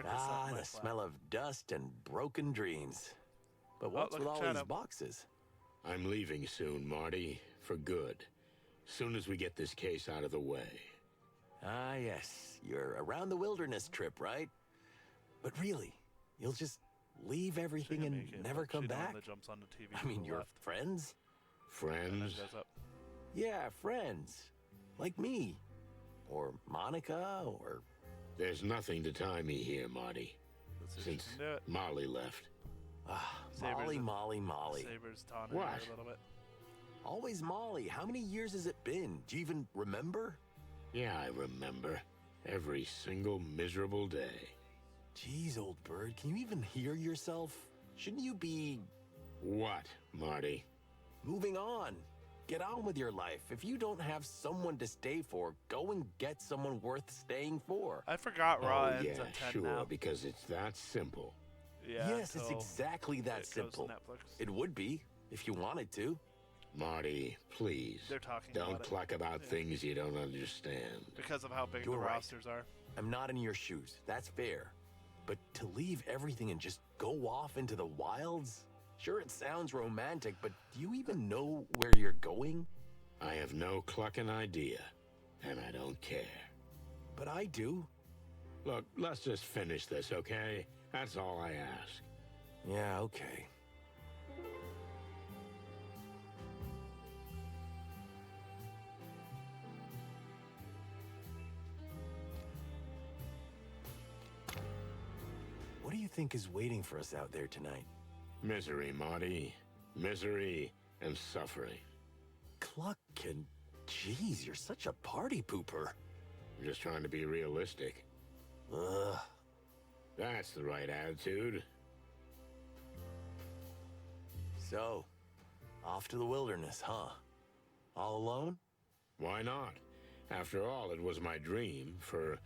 Ah, the smell of dust and broken dreams. But what's with all these boxes? I'm leaving soon, Marty, for good. Soon as we get this case out of the way. Ah, yes. You're around the wilderness trip, right? But really, you'll just leave everything and never come back? Jumps on the TV I mean, your friends? Friends? Yeah, friends. Like me. Or Monica, or... There's nothing to tie me here, Marty. Since Molly left. Ah, Molly. Saber's taunting what? her a little bit. Always Molly. How many years has it been? Do you even remember? Yeah, I remember. Every single miserable day. Jeez, old bird, can you even hear yourself? Shouldn't you be... What, Marty? Moving on. Get on with your life. If you don't have someone to stay for, go and get someone worth staying for. I forgot Raw ends yeah, at 10 sure, now. because it's that simple. Yeah, yes, it's exactly that simple. It would be, if you wanted to. Marty, please. They're talking don't about cluck about things you don't understand. Because of how big You're the right. rosters are. I'm not in your shoes. That's fair. But to leave everything and just go off into the wilds? Sure, it sounds romantic, but do you even know where you're going? I have no clucking idea, and I don't care. But I do. Look, let's just finish this, okay? That's all I ask. Yeah, okay. What do you think is waiting for us out there tonight? Misery, Marty. Misery and suffering. Cluck and... Jeez, you're such a party pooper. I'm just trying to be realistic. Ugh. That's the right attitude. So, off to the wilderness, huh? All alone? Why not? After all, it was my dream for,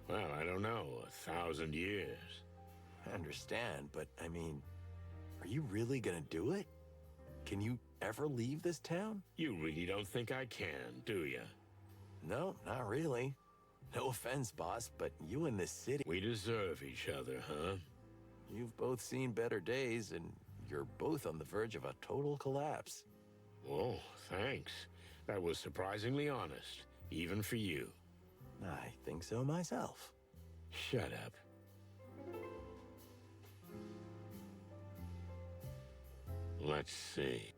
well, I don't know, 1,000 years. I understand, but I mean, are you really gonna do it? Can you ever leave this town? You really don't think I can, do you? No, not really. No offense, boss, but you in this city... We deserve each other, huh? You've both seen better days, and you're both on the verge of a total collapse. Oh, thanks. That was surprisingly honest, even for you. I think so myself. Shut up. Let's see.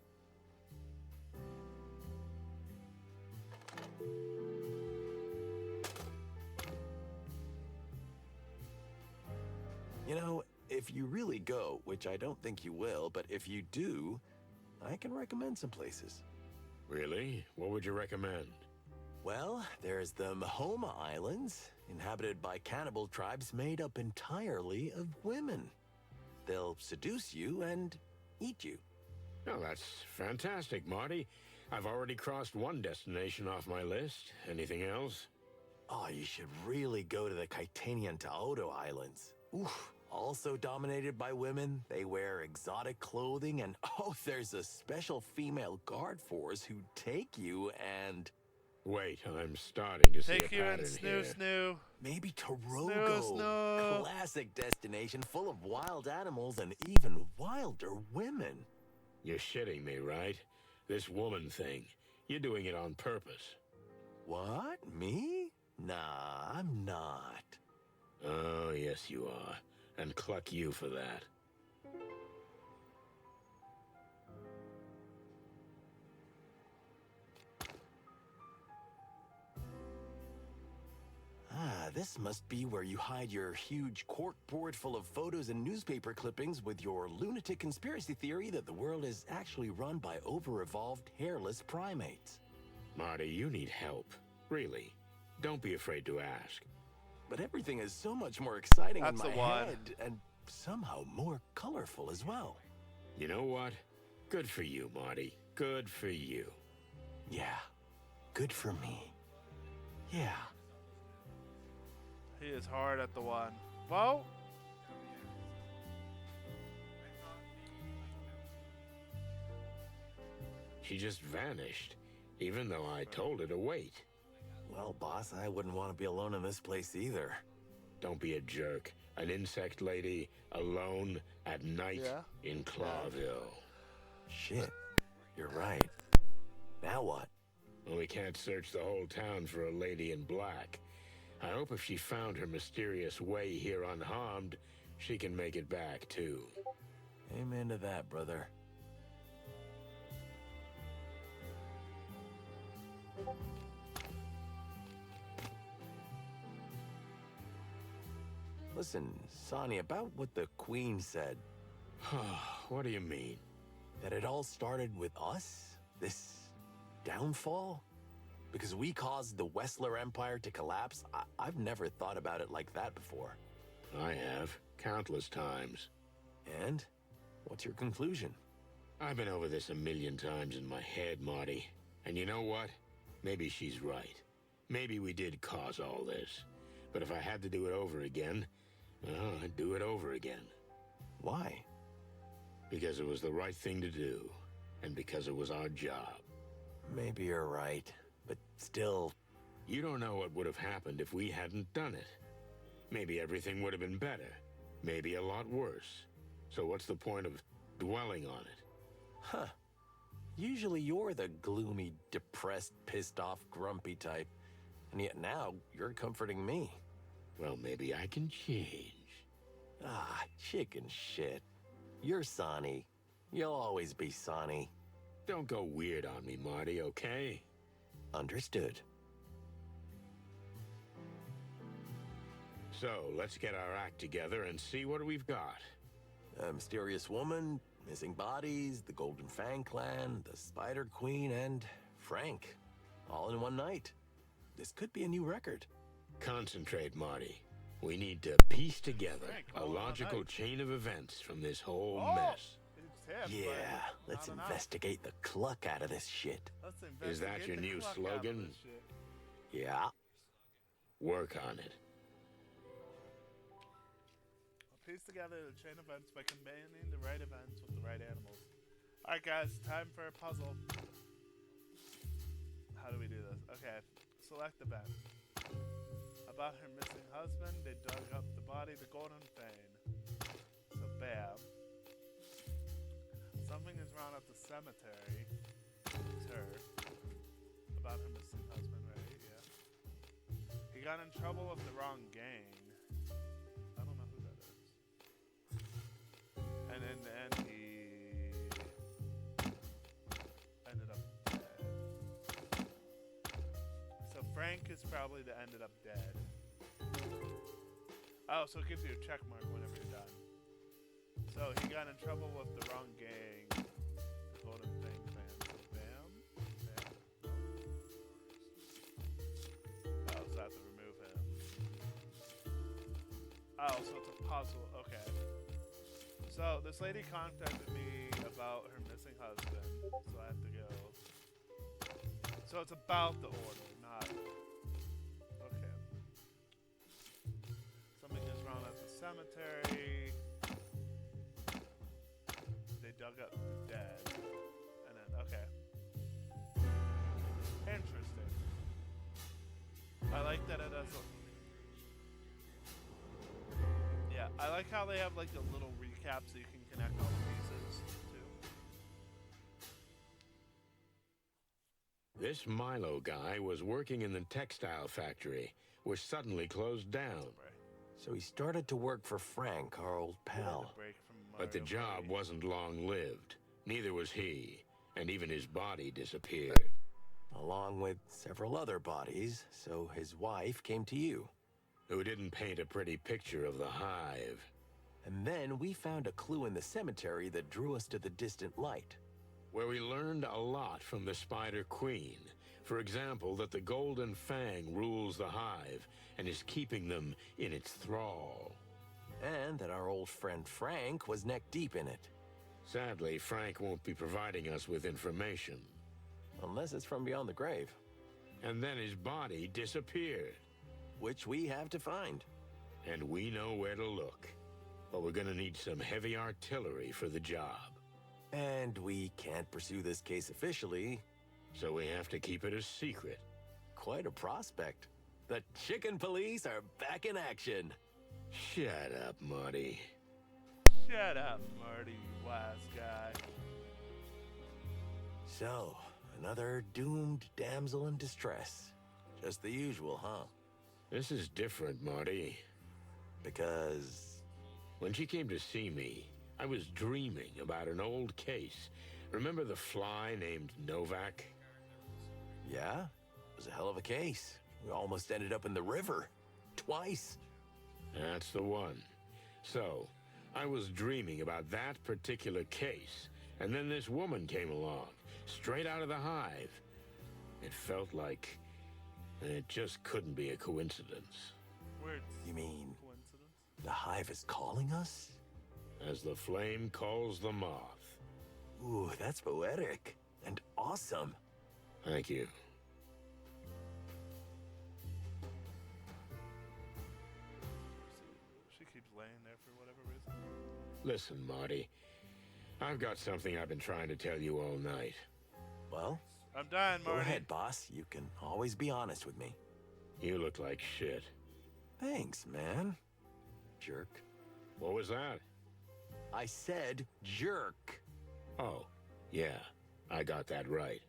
You know, if you really go, which I don't think you will, but if you do, I can recommend some places. Really? What would you recommend? Well, there's the Mahoma Islands, inhabited by cannibal tribes made up entirely of women. They'll seduce you and eat you. Oh, that's fantastic, Marty. I've already crossed one destination off my list. Anything else? Oh, you should really go to the Kaitanian Taoto Islands. Oof. Also dominated by women, they wear exotic clothing, and oh, there's a special female guard force who take you and... Wait, I'm starting to see a Take you pattern and here. snoo. Maybe Torogo. Snoo. Classic destination full of wild animals and even wilder women. You're shitting me, right? This woman thing. You're doing it on purpose. What? Me? Nah, I'm not. Oh, yes you are. And cluck you for that. Ah, this must be where you hide your huge corkboard full of photos and newspaper clippings with your lunatic conspiracy theory that the world is actually run by over-evolved hairless primates. Marty, you need help. Really. Don't be afraid to ask. But everything is so much more exciting in That's my the one. head, and somehow more colorful as well. You know what? Good for you, Marty. Good for you. Yeah, good for me. Yeah. He is hard at the one. Whoa. She just vanished, even though I told her to wait. Well, boss, I wouldn't want to be alone in this place either. Don't be a jerk. An insect lady alone at night Yeah. in Clawville. Shit, you're right. Now what? Well, we can't search the whole town for a lady in black. I hope if she found her mysterious way here unharmed, she can make it back, too. Amen to that, brother. Listen, Sonny, about what the Queen said, What do you mean? that it all started with us? This downfall? Because we caused the Wessler Empire to collapse? I've never thought about it like that before. I have, countless times. And? What's your conclusion? I've been over this a million times in my head, Marty. And you know what? Maybe she's right. Maybe we did cause all this. But if I had to do it over again, well, I'd do it over again. Why? Because it was the right thing to do. And because it was our job. Maybe you're right, but still, You don't know what would have happened if we hadn't done it. Maybe everything would have been better. Maybe a lot worse. So what's the point of dwelling on it? huh. Usually you're the gloomy, depressed, pissed off, grumpy type. And yet now, you're comforting me. Well, maybe I can change. Ah, chicken shit. You're Sonny. You'll always be Sonny. Don't go weird on me, Marty, okay? Understood. So, let's get our act together and see what we've got. A mysterious woman, missing bodies, the Golden Fang clan, the Spider Queen, and Frank. All in one night. This could be a new record. Concentrate, Marty. We need to piece together Frank, a all in one logical night. chain of events from this whole Oh! mess. It's him, Yeah, but let's not enough. investigate the cluck out of this shit. Let's Is that investigate your the new cluck out of slogan? this shit. Yeah. Work on it. Piece together the chain of events by combining the right events with the right animals. Alright guys, time for a puzzle. How do we do this? Okay, select event. About her missing husband, they dug up the body, the Golden Fane. So bam. Something is wrong at the cemetery. It's her. About her missing husband, right? Yeah. He got in trouble with the wrong gang. I don't know who that is. And in the end, he ended up dead. So Frank is probably the ended up dead. Oh, so it gives you a check mark whenever you're done. So he got in trouble with the wrong gang. The Golden Fang clan. So bam. Bam. Oh, so I have to remove him. Oh, so it's a puzzle. Okay. So this lady contacted me about her missing husband, so I have to go. So it's about the order, not. Okay. Something is wrong at the cemetery. They dug up the dead. And then, okay. Interesting. I like that it has a. Yeah, I like how they have like a little recap so you can connect all the pieces too. This Milo guy was working in the textile factory, which suddenly closed down. So he started to work for Frank, our old pal. But the job wasn't long-lived. Neither was he, and even his body disappeared. Along with several other bodies, so his wife came to you. Who didn't paint a pretty picture of the Hive. And then we found a clue in the cemetery that drew us to the distant light. Where we learned a lot from the Spider Queen. For example, that the Golden Fang rules the Hive and is keeping them in its thrall. And that our old friend Frank was neck deep in it. Sadly, Frank won't be providing us with information. Unless it's from beyond the grave. And then his body disappeared. Which we have to find. And we know where to look. But we're gonna need some heavy artillery for the job. And we can't pursue this case officially. So we have to keep it a secret. Quite a prospect. The chicken police are back in action. Shut up, Marty. Shut up, Marty, you wise guy. So, another doomed damsel in distress. Just the usual, huh? This is different, Marty. Because... When she came to see me, I was dreaming about an old case. Remember the fly named Novak? yeah, it was a hell of a case. We almost ended up in the river. Twice. That's the one. So, I was dreaming about that particular case, and then this woman came along, straight out of the Hive. It felt like it just couldn't be a coincidence. Weird. You mean Coincidence? the Hive is calling us? As the flame calls the moth. Ooh, that's poetic. And awesome. Thank you. She keeps laying there for whatever reason. Listen, Marty. I've got something I've been trying to tell you all night. Well, I'm dying, go Marty. ahead, boss. You can always be honest with me. You look like shit. Thanks, man. Jerk. What was that? I said jerk. Oh, yeah. I got that right.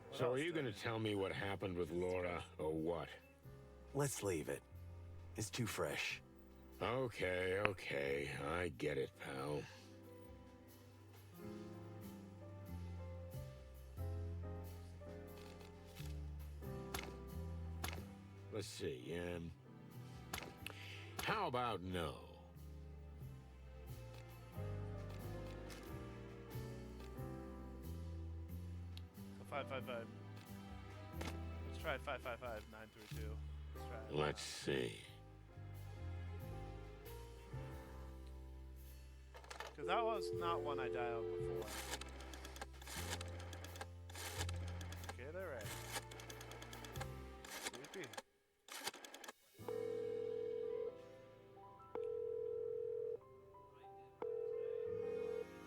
What So else are you did going I- to tell me what happened with Laura, or what? Let's leave it. It's too fresh. Okay, okay. I get it, pal. Let's see, how about no? 555. Let's try 555 932. Let's try it. Let's see. Because that was not one I dialed before. Okay, they're right. Creepy.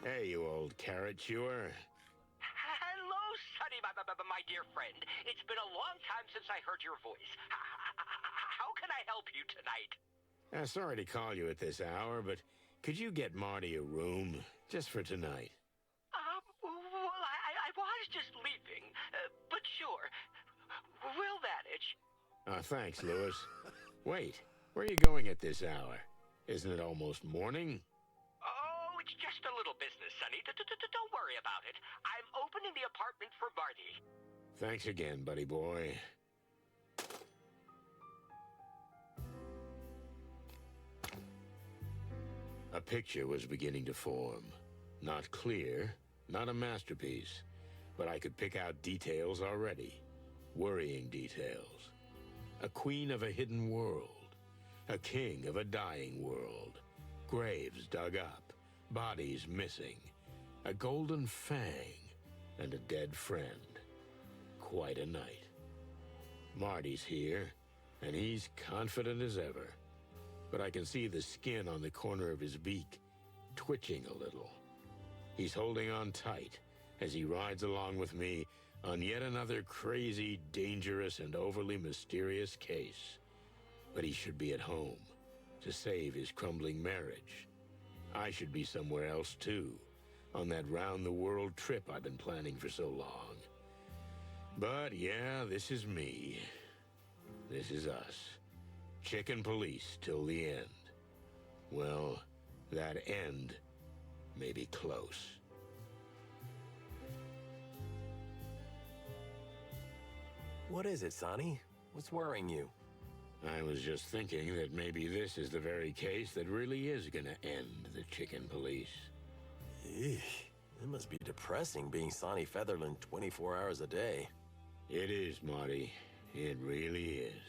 Hey, you old carrot chewer. Hello, Sonny, my dear friend. It's been a long time since I heard your voice. How can I help you tonight? Sorry to call you at this hour, but could you get Marty a room just for tonight? Well, I was just leaving, but sure. Will manage. Thanks, Lewis. Wait, where are you going at this hour? Isn't it almost morning? Oh, it's just a little business, Sonny. Don't worry about it. I'm opening the apartment for Marty. Thanks again, buddy boy. A picture was beginning to form. Not clear, not a masterpiece, but I could pick out details already. Worrying details. A queen of a hidden world. A king of a dying world. Graves dug up. Bodies missing. A golden fang. And a dead friend. Quite a night. Marty's here, and he's confident as ever. But I can see the skin on the corner of his beak twitching a little. He's holding on tight as he rides along with me on yet another crazy, dangerous, and overly mysterious case. But he should be at home to save his crumbling marriage. I should be somewhere else too, on that round-the-world trip I've been planning for so long. But yeah, this is me. This is us. Chicken police till the end. Well, that end may be close. What is it, Sonny? What's worrying you? I was just thinking that maybe this is the very case that really is gonna end the chicken police. Eesh, it must be depressing being Sonny Featherland 24 hours a day. It is, Marty. It really is.